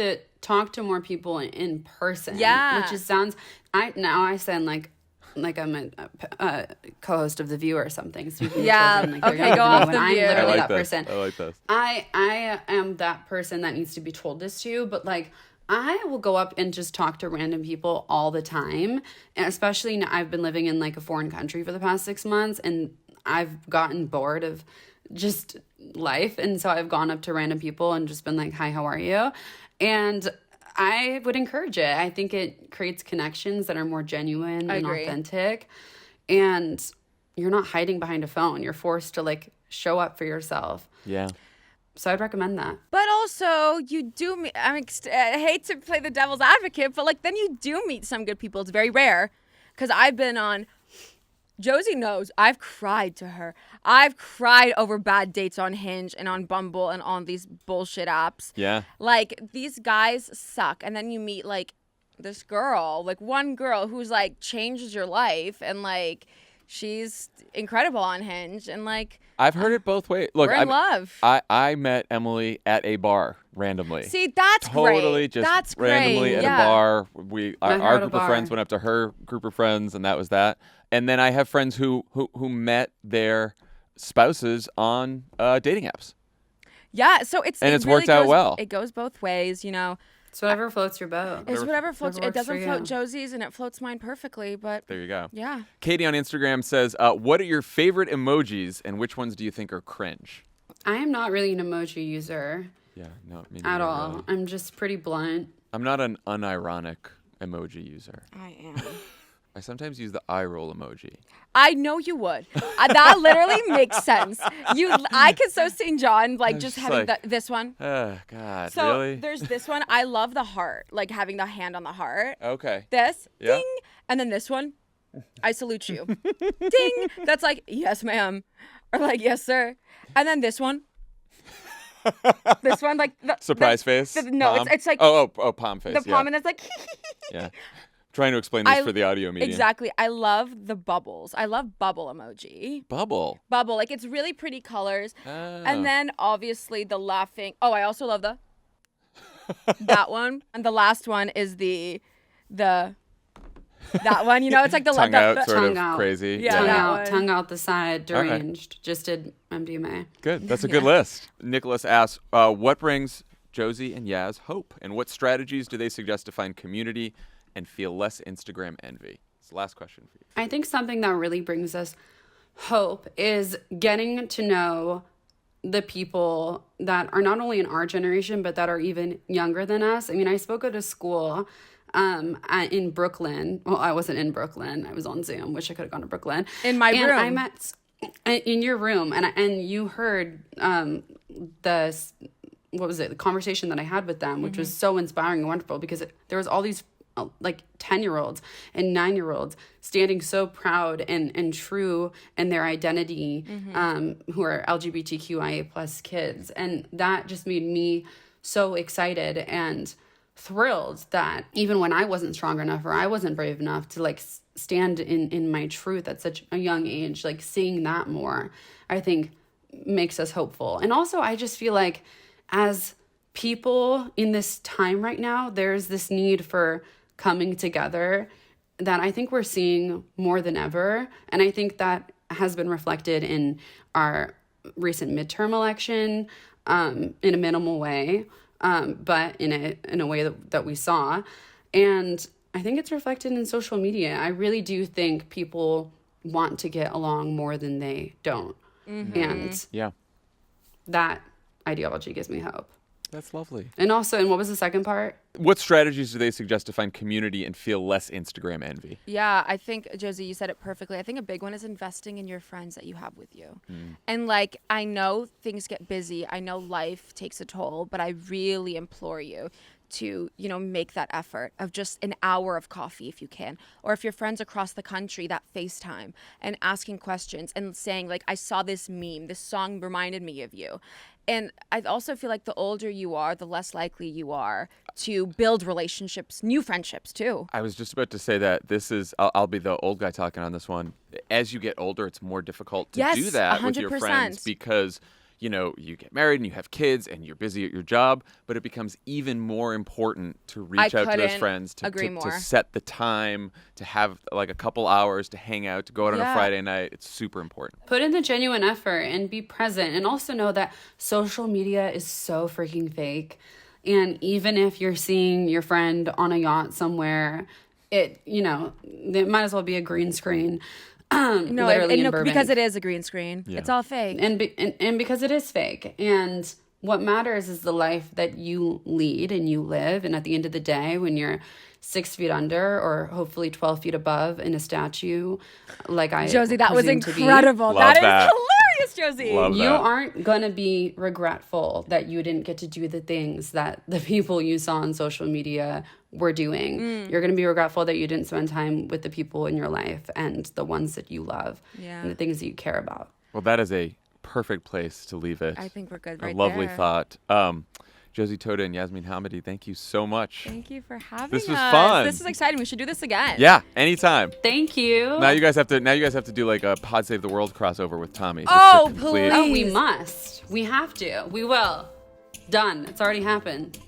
to more people in person. Yeah. Which sounds I sound like like I'm a co-host of The View or something. Speaking Yeah, of children, like they're okay, younger go than me off when The I'm View. literally I like that this. person. I like this. I am that person that needs to be told this to, but like I will go up and just talk to random people all the time. And especially now I've been living in like a foreign country for the past 6 months and I've gotten bored of just life. And so I've gone up to random people and just been like, hi, how are you? And I would encourage it. I think it creates connections that are more genuine and agree. authentic. And you're not hiding behind a phone. You're forced to like show up for yourself. Yeah. So I'd recommend that. But also, you do meet, I hate to play the devil's advocate, but like then you do meet some good people. It's very rare because I've been on, Josie knows, I've cried to her. I've cried over bad dates on Hinge and on Bumble and on these bullshit apps. Yeah. Like, these guys suck. And then you meet like this girl, like one girl who's like changes your life and like she's incredible on Hinge and like I've heard it both ways. Look, we're in love. I met Emily at a bar randomly. See, that's Totally great. just That's randomly great. at Yeah. a bar. Met Our her at a group of bar. friends went up to her group of friends, and that was that. And then I have friends who met their spouses on dating apps. Yeah, so it's And it it's really worked out goes- well. It goes both ways, you know. It's whatever floats your boat. It's whatever floats. whatever It works for doesn't float you. Josie's, and it floats mine perfectly. But There you go. yeah, Katie on Instagram says, what are your favorite emojis, and which ones do you think are cringe? I am not really an emoji user Yeah, no, me at neither, all. really. I'm just pretty blunt. I'm not an unironic emoji user. I am. I sometimes use the eye roll emoji. I know you would. That literally makes sense. I could so see John like just just having like- this one. Oh, God, So really? there's this one. I love the heart, like having the hand on the heart. Okay. This Yeah. ding, and then this one. I salute you. Ding. That's like yes, ma'am, or like yes, sir. And then this one. This one, like the Surprise face? no, Palm? it's like Oh, palm face. the palm, and it's like. Yeah. Trying to explain this I- for the audio medium. Exactly. I love the bubbles. I love bubble emoji. Bubble. Bubble, like it's really pretty colors. Oh. And then obviously the laughing. Oh, I also love that one. And the last one is that one. You know, it's like the tongue out, sort tongue of out. crazy. Yeah, Tongue that out, one. tongue out the side, deranged. Just did MDMA. Good. That's a good list. Nicholas asks, what brings Josie and Yas hope, and what strategies do they suggest to find community and feel less Instagram envy? It's the last question for you. I think something that really brings us hope is getting to know the people that are not only in our generation, but that are even younger than us. I mean, I spoke at a school in Brooklyn. Well, I wasn't in Brooklyn. I was on Zoom. Wish I could have gone to Brooklyn. In my and room. I met in your room, and you heard the conversation that I had with them, which was so inspiring and wonderful because there was all these like 10-year-olds and 9-year-olds standing so proud and true in their identity, who are LGBTQIA plus kids. And that just made me so excited and thrilled that even when I wasn't strong enough or I wasn't brave enough to like stand in my truth at such a young age, like seeing that more, I think makes us hopeful. And also I just feel like as people in this time right now, there's this need for coming together that I think we're seeing more than ever. And I think that has been reflected in our recent midterm election in a minimal way, but in a way that we saw. And I think it's reflected in social media. I really do think people want to get along more than they don't. And Yeah. that ideology gives me hope. That's lovely. And also, and what was the second part? What strategies do they suggest to find community and feel less Instagram envy? Yeah, I think, Josie, you said it perfectly. I think a big one is investing in your friends that you have with you. And, like, I know things get busy. I know life takes a toll, but I really implore you to, you know, make that effort of just an hour of coffee if you can. Or if your friends across the country, that FaceTime and asking questions and saying, like, I saw this meme, this song reminded me of you. And I also feel like the older you are, the less likely you are to build relationships, new friendships too. I was just about to say that this is, I'll be the old guy talking on this one. As you get older, it's more difficult to Yes, do that with your 100%. friends because you know, you get married and you have kids and you're busy at your job, but it becomes even more important to reach out to those friends, to set the time, to have like a couple hours to hang out, to go out on a Friday night. It's super important. Put in the genuine effort and be present. And also know that social media is so freaking fake. And even if you're seeing your friend on a yacht somewhere, it might as well be a green screen. Because it is a green screen. Yeah. It's all fake. And because it is fake. And what matters is the life that you lead and you live. And at the end of the day, when you're 6 feet under or hopefully 12 feet above in a statue, like I Josie, that was presume to be, incredible. That is hilarious, Josie. Love you that. aren't going to be regretful that you didn't get to do the things that the people you saw on social media were doing. You're going to be regretful that you didn't spend time with the people in your life and the ones that you love and the things that you care about. Well, that is a perfect place to leave it. I think we're good A lovely thought. Josie, Totah, and Yasmine Hamady, thank you so much. Thank you for having us. This was fun. This is exciting. We should do this again. Yeah, anytime. Thank you. Now you guys have to do like a Pod Save the World crossover with Tommy. Oh, please. Oh, we must. We have to. We will. Done. It's already happened.